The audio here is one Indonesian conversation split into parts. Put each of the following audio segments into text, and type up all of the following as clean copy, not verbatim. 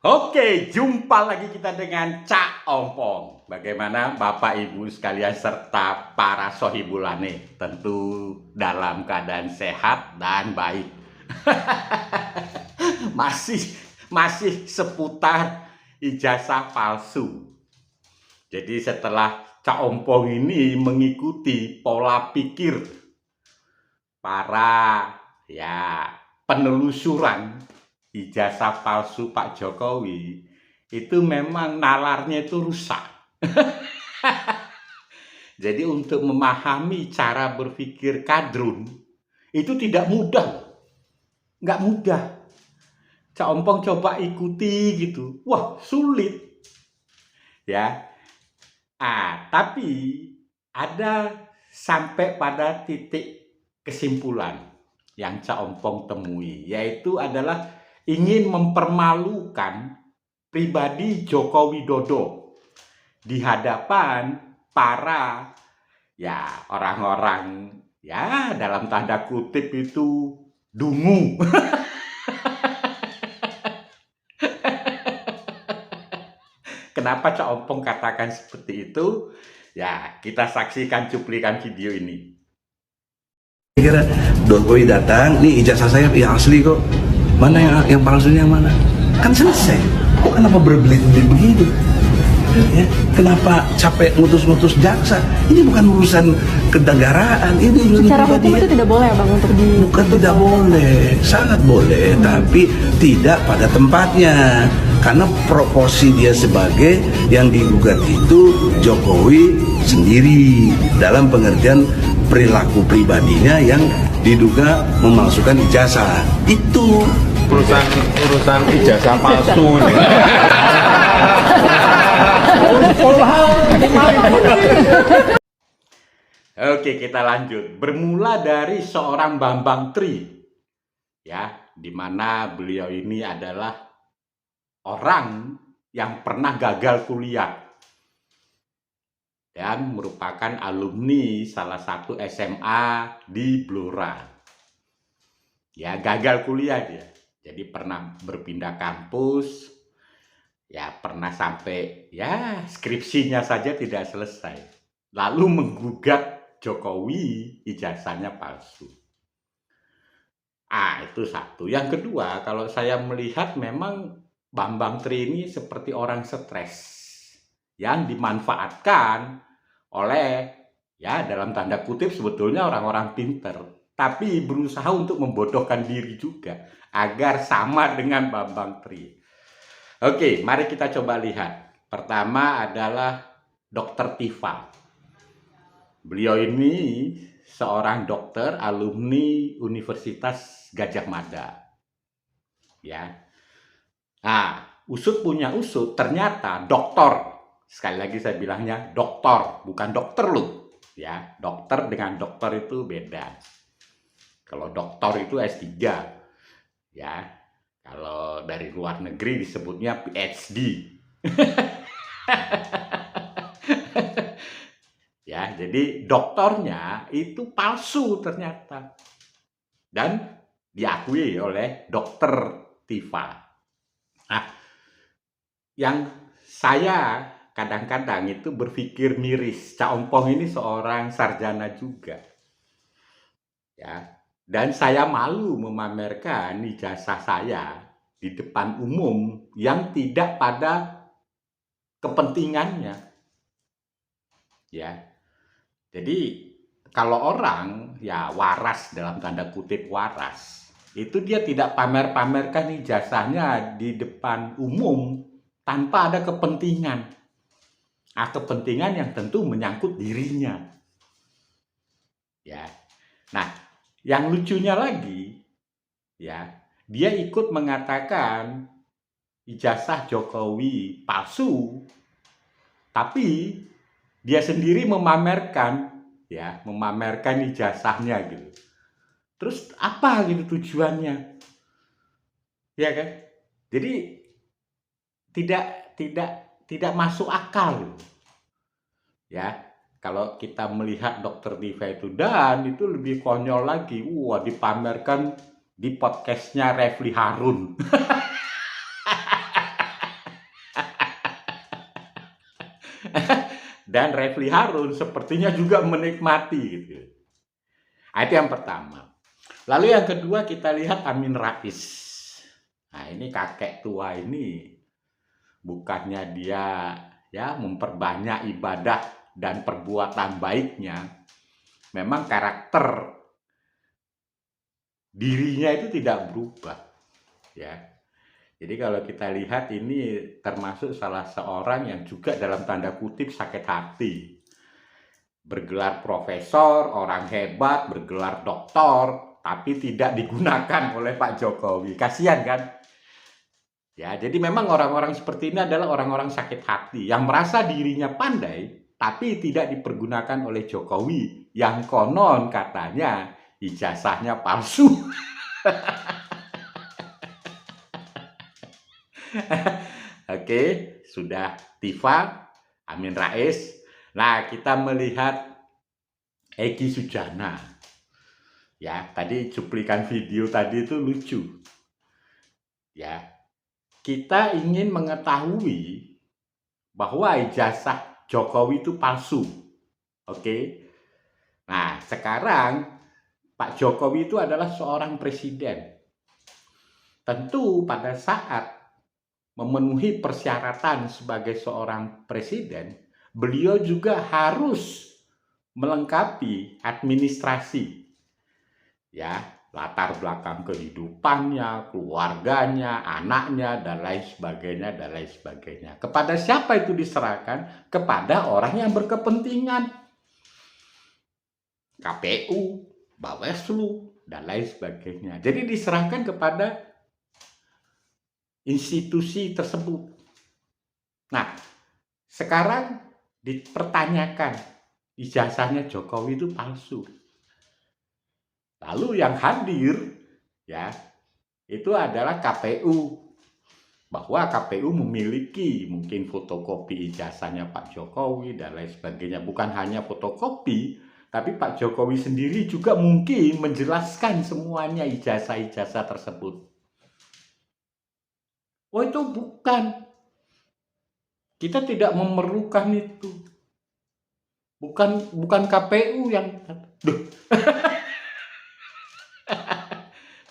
Oke, jumpa lagi kita dengan Cak Ompong. Bagaimana Bapak Ibu sekalian serta para sohibulane? Tentu dalam keadaan sehat dan baik. masih seputar ijazah palsu. Jadi setelah Cak Ompong ini mengikuti pola pikir para penelusuran ijazah palsu Pak Jokowi, itu memang nalarnya itu rusak. Jadi untuk memahami cara berpikir kadrun itu tidak mudah, nggak mudah. Cak Ompong coba ikuti gitu, wah sulit, ya. Tapi ada sampai pada titik kesimpulan yang Cak Ompong temui, yaitu adalah ingin mempermalukan pribadi Joko Widodo di hadapan para orang-orang dalam tanda kutip itu dungu. Kenapa Cak Ompong katakan seperti itu? Ya, kita saksikan cuplikan video ini. Kira Jokowi datang, nih ijazah saya yang asli kok. Mana yang palsunya mana? Kan selesai. Kok kenapa berbelit-belit begitu? Ya, kenapa capek ngutus-ngutus jaksa? Ini bukan urusan kenegaraan, ini urusan secara hukum itu tidak boleh Bang untuk di... Bukan tidak boleh, sangat boleh, tapi tidak pada tempatnya. Karena proporsi dia sebagai yang digugat itu Jokowi sendiri dalam pengertian perilaku pribadinya yang diduga memalsukan ijazah. Itu urusan ijazah palsu nih. Oke, kita lanjut. Bermula dari seorang Bambang Tri, di mana beliau ini adalah orang yang pernah gagal kuliah dan merupakan alumni salah satu SMA di Blora. Gagal kuliah dia. Jadi pernah berpindah kampus, pernah sampai skripsinya saja tidak selesai. Lalu menggugat Jokowi ijazahnya palsu. Itu satu. Yang kedua, kalau saya melihat memang Bambang Tri ini seperti orang stres yang dimanfaatkan oleh dalam tanda kutip sebetulnya orang-orang pinter, tapi berusaha untuk membodohkan diri juga agar sama dengan Bambang Tri. Oke, mari kita coba lihat. Pertama adalah Dr. Tifa. Beliau ini seorang dokter alumni Universitas Gadjah Mada. Usut punya usut, ternyata doktor. Sekali lagi saya bilangnya dokter, bukan dokter loh. Dokter dengan dokter itu beda. Kalau dokter itu S3. Kalau dari luar negeri disebutnya PhD. Jadi doktornya itu palsu ternyata. Dan diakui oleh Dr. Tifa. Yang saya kadang-kadang itu berpikir miris. Cak Ompong ini seorang sarjana juga. Dan saya malu memamerkan ijazah saya di depan umum yang tidak pada kepentingannya. Jadi kalau orang waras dalam tanda kutip waras, itu dia tidak pamer-pamerkan ijazahnya di depan umum tanpa ada kepentingan. Kepentingan yang tentu menyangkut dirinya. Nah, yang lucunya lagi, dia ikut mengatakan ijazah Jokowi palsu, tapi dia sendiri memamerkan ijazahnya gitu. Terus apa gitu tujuannya? Kan? Jadi tidak masuk akal. Ya, kalau kita melihat Dokter Diva itu, dan itu lebih konyol lagi. Wah, dipamerkan di podcastnya Refli Harun. Dan Refli Harun sepertinya juga menikmati gitu. Nah, itu yang pertama. Lalu yang kedua kita lihat Amin Rais. Nah, ini kakek tua ini bukannya dia ya memperbanyak ibadah dan perbuatan baiknya, memang karakter dirinya itu tidak berubah, ya. Jadi kalau kita lihat ini termasuk salah seorang yang juga dalam tanda kutip sakit hati. Bergelar profesor, orang hebat, bergelar doktor, tapi tidak digunakan oleh Pak Jokowi. Kasihan kan? Ya, jadi memang orang-orang seperti ini adalah orang-orang sakit hati yang merasa dirinya pandai, tapi tidak dipergunakan oleh Jokowi yang konon katanya ijazahnya palsu. Oke, sudah Diva, Amin Rais. Nah, kita melihat Egy Sujana. Ya, tadi cuplikan video tadi itu lucu. Ya, kita ingin mengetahui bahwa ijazah Jokowi itu palsu. Oke. Nah, sekarang Pak Jokowi itu adalah seorang presiden. Tentu pada saat memenuhi persyaratan sebagai seorang presiden, beliau juga harus melengkapi administrasi. Ya, latar belakang kehidupannya, keluarganya, anaknya, dan lain sebagainya, dan lain sebagainya. Kepada siapa itu diserahkan? Kepada orang yang berkepentingan. KPU, Bawaslu, dan lain sebagainya. Jadi diserahkan kepada institusi tersebut. Nah, sekarang dipertanyakan ijazahnya Jokowi itu palsu. Lalu yang hadir ya itu adalah KPU, bahwa KPU memiliki mungkin fotokopi ijazahnya Pak Jokowi dan lain sebagainya. Bukan hanya fotokopi, tapi Pak Jokowi sendiri juga mungkin menjelaskan semuanya ijazah-ijazah tersebut. Oh, itu bukan. Kita tidak memerlukan itu. Bukan KPU yang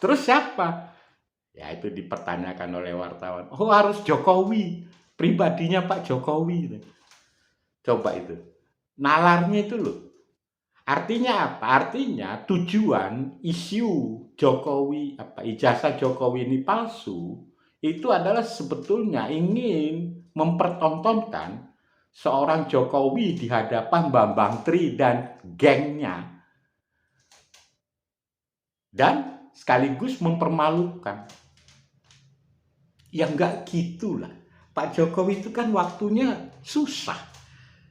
Terus siapa? Ya, itu dipertanyakan oleh wartawan. Oh, harus Jokowi, pribadinya Pak Jokowi. Coba itu. Nalarnya itu loh. Artinya apa? Artinya tujuan isu Jokowi, ijazah Jokowi ini palsu, itu adalah sebetulnya ingin mempertontonkan seorang Jokowi di hadapan Bambang Tri dan gengnya. Dan sekaligus mempermalukan. Ya enggak gitulah. Pak Jokowi itu kan waktunya susah,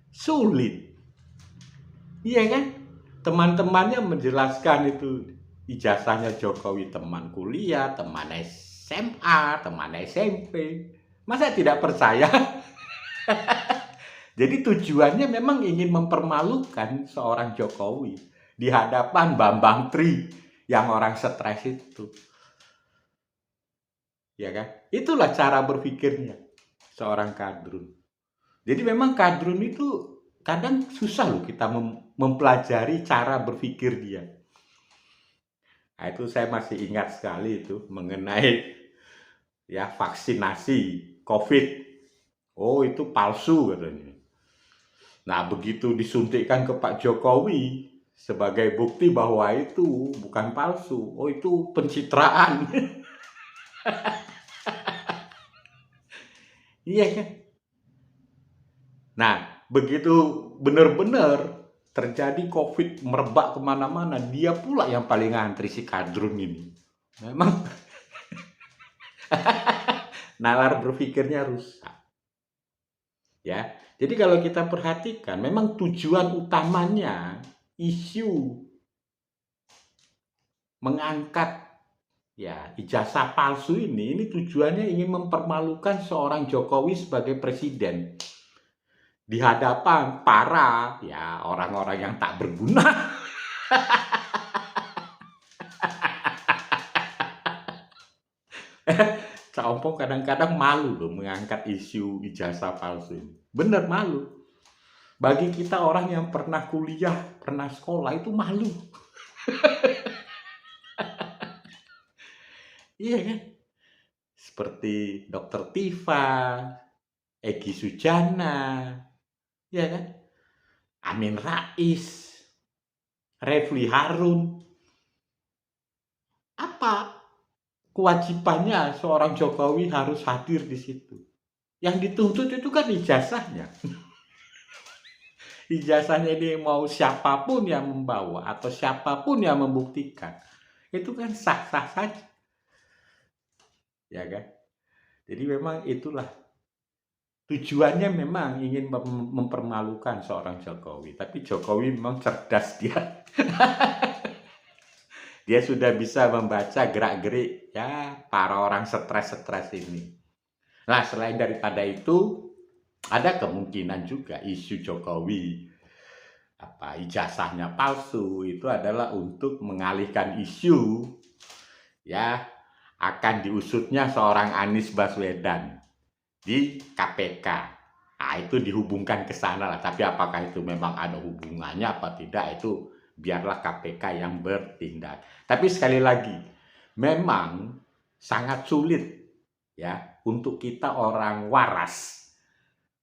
sulit. Iya kan? Teman-temannya menjelaskan itu ijazahnya Jokowi teman kuliah, teman SMA, teman SMP. Masa tidak percaya? Jadi tujuannya memang ingin mempermalukan seorang Jokowi di hadapan Bambang Tri yang orang stres itu. Ya kan? Itulah cara berpikirnya seorang kadrun. Jadi memang kadrun itu kadang susah loh kita mempelajari cara berpikir dia. Nah, itu saya masih ingat sekali itu mengenai ya vaksinasi COVID. Oh, itu palsu katanya. Nah, begitu disuntikkan ke Pak Jokowi sebagai bukti bahwa itu bukan palsu. Oh, itu pencitraan. Iya kan? Nah, begitu benar-benar terjadi COVID merebak kemana-mana, dia pula yang paling ngantri si kadrun ini. Memang nalar berpikirnya rusak. Ya, jadi kalau kita perhatikan, memang tujuan utamanya isu mengangkat ya ijazah palsu ini tujuannya ingin mempermalukan seorang Jokowi sebagai presiden di hadapan para ya orang-orang yang tak berguna. Cak Ompong kadang-kadang malu loh mengangkat isu ijazah palsu ini. Bener malu. Bagi kita orang yang pernah kuliah, pernah sekolah itu malu. Iya kan? Seperti Dr. Tifa, Egy Sujana, ya kan? Amin Rais, Refli Harun. Apa kewajibannya seorang Jokowi harus hadir di situ? Yang dituntut itu kan ijazahnya. Ijazahnya ini mau siapapun yang membawa atau siapapun yang membuktikan. Itu kan sah-sah saja. Ya kan? Jadi memang itulah tujuannya, memang ingin mempermalukan seorang Jokowi. Tapi Jokowi memang cerdas dia. Dia sudah bisa membaca gerak-gerik ya para orang stres-stres ini. Nah, selain daripada itu, ada kemungkinan juga isu Jokowi ijazahnya palsu itu adalah untuk mengalihkan isu ya akan diusutnya seorang Anies Baswedan di KPK. Nah, itu dihubungkan ke sana lah. Tapi apakah itu memang ada hubungannya apa tidak, itu biarlah KPK yang bertindak. Tapi sekali lagi, memang sangat sulit ya untuk kita orang waras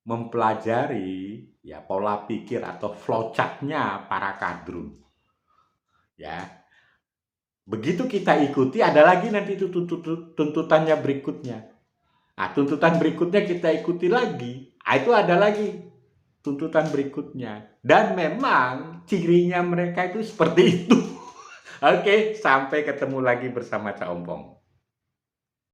mempelajari ya pola pikir atau flowchart-nya para kadrun. Ya. Begitu kita ikuti, ada lagi nanti itu tuntutannya berikutnya. Nah, tuntutan berikutnya kita ikuti lagi. Nah, itu ada lagi tuntutan berikutnya. Dan memang cirinya mereka itu seperti itu. Oke, sampai ketemu lagi bersama Cak Ompong.